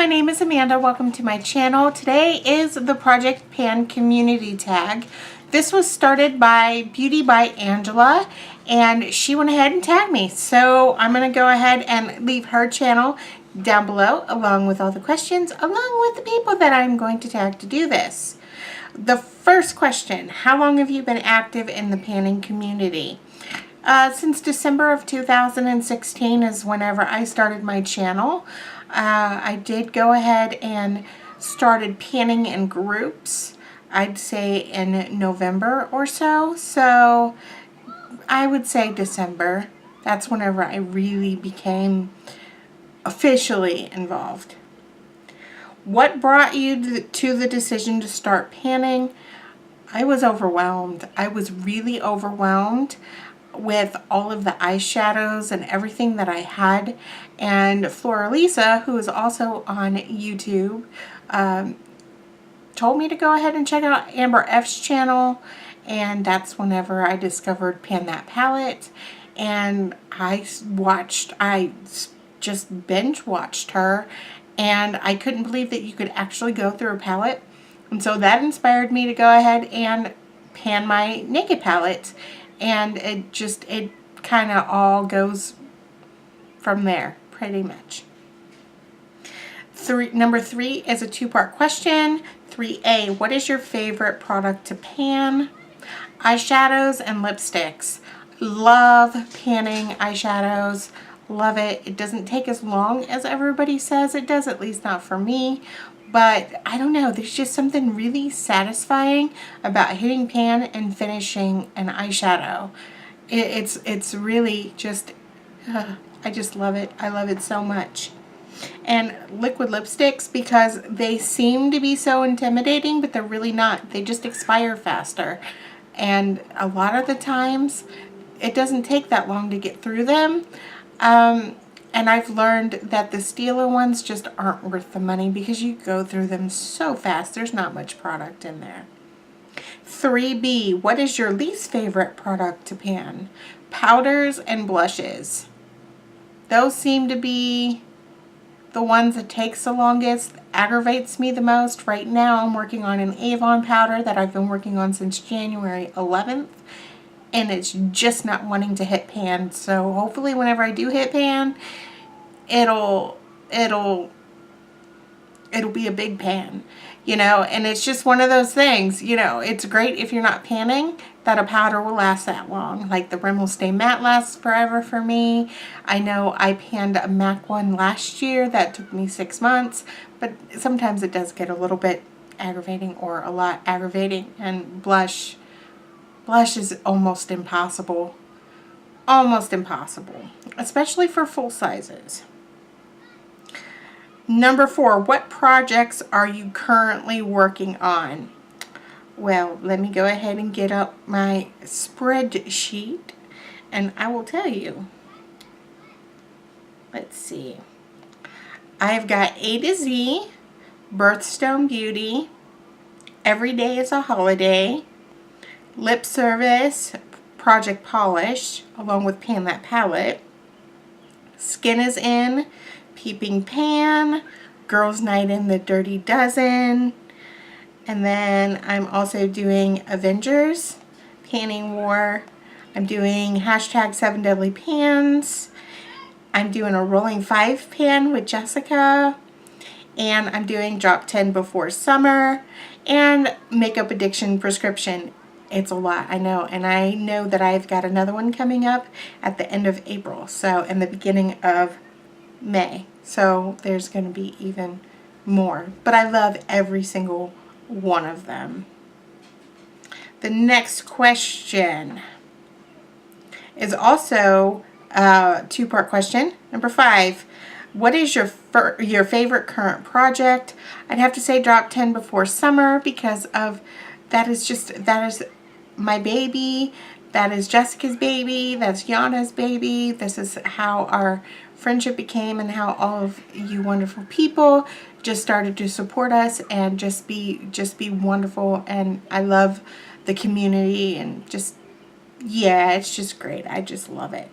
my name is Amanda. Welcome to my channel. Today is the Project Pan community tag. This was started by Beauty by Angela, and she went ahead and tagged me. So I'm going to go ahead and leave her channel down below along with all the questions, along with the people that I'm going to tag to do this. The first question, how long have you been active in the panning community? Since December of 2016 is whenever I started my channel. I did go ahead and started panning in groups, I'd say in November or so. So I would say December. That's whenever I really became officially involved. What brought you to the decision to start panning? I was overwhelmed. I was really overwhelmed with all of the eyeshadows and everything that I had. And Flora Lisa, who is also on YouTube, told me to go ahead and check out Amber F's channel. And that's whenever I discovered Pan That Palette. And I just binge watched her. And I couldn't believe that you could actually go through a palette. And so that inspired me to go ahead and pan my naked palette. And it kind of all goes from there, pretty much. Number 3 is a two-part question. 3A, what is your favorite product to pan? Eyeshadows and lipsticks. Love panning eyeshadows. Love it. It doesn't take as long as everybody says it does, at least not for me. But I don't know, there's just something really satisfying about hitting pan and finishing an eyeshadow. It's really just, I just love it. I love it so much. And liquid lipsticks, because they seem to be so intimidating, but they're really not. They just expire faster. And a lot of the times, it doesn't take that long to get through them. And I've learned that the Stila ones just aren't worth the money because you go through them so fast. There's not much product in there. 3B, what is your least favorite product to pan? Powders and blushes. Those seem to be the ones that takes the longest, aggravates me the most. Right now I'm working on an Avon powder that I've been working on since January 11th. And it's just not wanting to hit pan. So hopefully whenever I do hit pan, it'll be a big pan, you know. And it's just one of those things, you know. It's great if you're not panning that a powder will last that long. Like the Rimmel Stay Matte lasts forever for me. I know I panned a MAC one last year that took me 6 months, but sometimes it does get a little bit aggravating, or a lot aggravating. And blush is almost impossible. Almost impossible. Especially for full sizes. Number 4, what projects are you currently working on? Well, let me go ahead and get up my spreadsheet and I will tell you. Let's see. I've got A to Z, Birthstone Beauty, Every Day is a Holiday, Lip Service, Project Polish, along with Pan That Palette, Skin is In, Peeping Pan, Girls Night in the Dirty Dozen, and then I'm also doing Avengers, Panning War. I'm doing hashtag 7 Deadly Pans. I'm doing a Rolling 5 pan with Jessica, and I'm doing Drop 10 Before Summer, and Makeup Addiction Prescription. It's a lot, I know, and I know that I've got another one coming up at the end of April, so in the beginning of May. So there's going to be even more, but I love every single one of them. The next question is also a two-part question. Number 5, what is your favorite current project? I'd have to say Drop 10 Before Summer, because of that is my baby. That is Jessica's baby. That's Yana's baby. This is how our friendship became, and how all of you wonderful people just started to support us and just be wonderful. And I love the community, and just, yeah, it's just great. I just love it.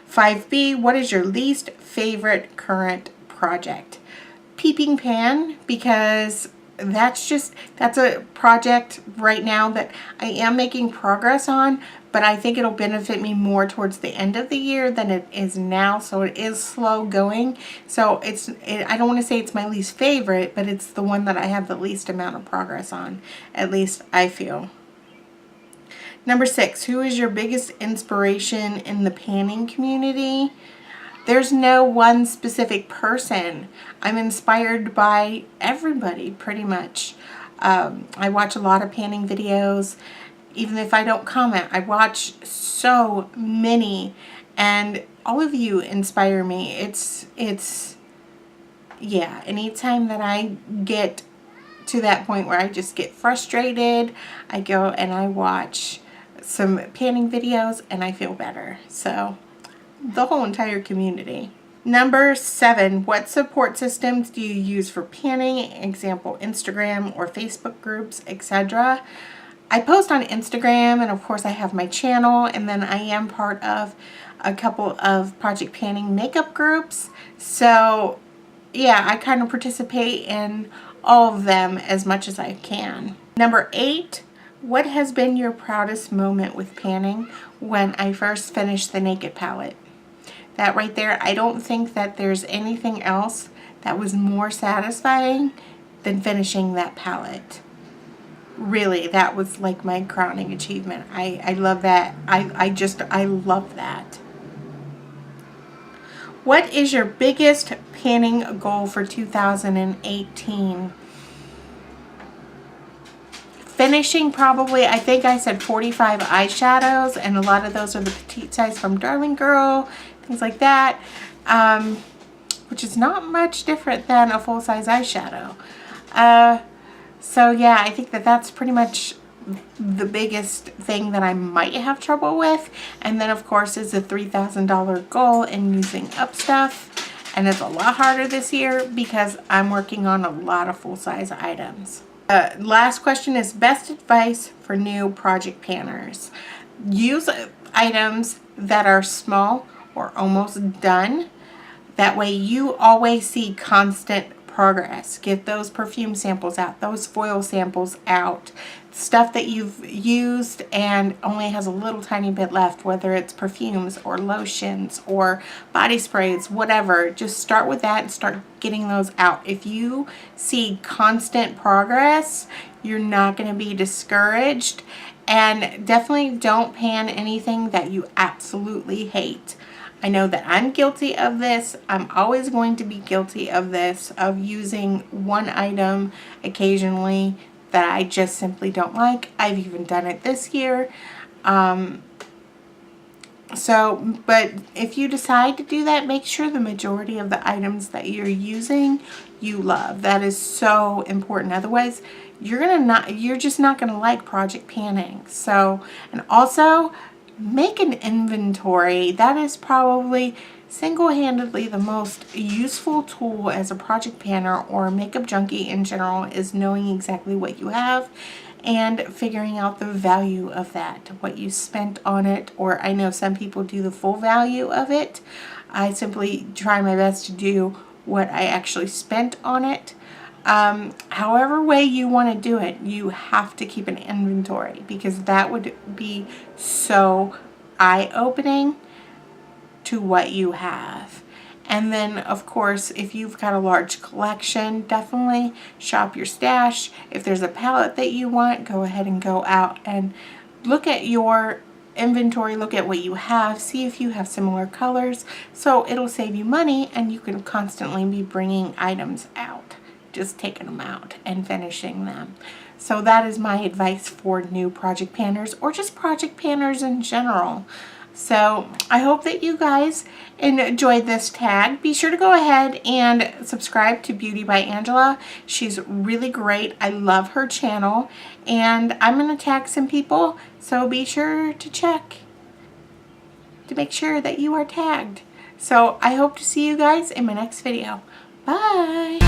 5B, what is your least favorite current project? peeping pan because that's a project right now that I am making progress on, but I think it'll benefit me more towards the end of the year than it is now. So it is slow going. So I don't want to say it's my least favorite, but it's the one that I have the least amount of progress on. At least I feel. Number 6, who is your biggest inspiration in the panning community? There's no one specific person. I'm inspired by everybody pretty much. I watch a lot of panning videos. Even if I don't comment, I watch so many, and all of you inspire me. Yeah, anytime that I get to that point where I just get frustrated, I go and I watch some panning videos and I feel better. So the whole entire community. Number 7, what support systems do you use for panning? Example, Instagram or Facebook groups, etc. I post on Instagram, and of course I have my channel, and then I am part of a couple of project panning makeup groups. So yeah, I kind of participate in all of them as much as I can. Number 8, what has been your proudest moment with panning? When I first finished the Naked palette. That right there, I don't think that there's anything else that was more satisfying than finishing that palette. Really, that was like my crowning achievement. I love that. I love that. What is your biggest panning goal for 2018? Finishing probably, I think I said 45 eyeshadows, and a lot of those are the petite size from Darling Girl, things like that, which is not much different than a full-size eyeshadow. So yeah, I think that that's pretty much the biggest thing that I might have trouble with. And then of course is the $3,000 goal in using up stuff. And it's a lot harder this year because I'm working on a lot of full-size items. Last question is best advice for new project panners. Use items that are small or almost done. That way you always see constant progress. Get those perfume samples out, those foil samples out, stuff that you've used and only has a little tiny bit left, whether it's perfumes or lotions or body sprays, whatever. Just start with that and start getting those out. If you see constant progress, you're not going to be discouraged. And definitely don't pan anything that you absolutely hate. I know that I'm guilty of this. I'm always going to be guilty of this, of using one item occasionally that I just simply don't like. I've even done it this year. But if you decide to do that, make sure the majority of the items that you're using, you love. That is so important. Otherwise, you're just not gonna like project panning. So, and also, make an inventory. That is probably single-handedly the most useful tool as a project panner or a makeup junkie in general, is knowing exactly what you have and figuring out the value of that, what you spent on it. Or I know some people do the full value of it. I simply try my best to do what I actually spent on it. However way you want to do it, you have to keep an inventory, because that would be so eye-opening to what you have. And then of course, if you've got a large collection, definitely shop your stash. If there's a palette that you want, go ahead and go out and look at your inventory, look at what you have, see if you have similar colors, so it'll save you money and you can constantly be bringing items out, just taking them out and finishing them. So that is my advice for new project panners, or just project panners in general. So I hope that you guys enjoyed this tag. Be sure to go ahead and subscribe to Beauty by Angela. She's really great. I love her channel, and I'm going to tag some people, so be sure to check to make sure that you are tagged. So I hope to see you guys in my next video. Bye!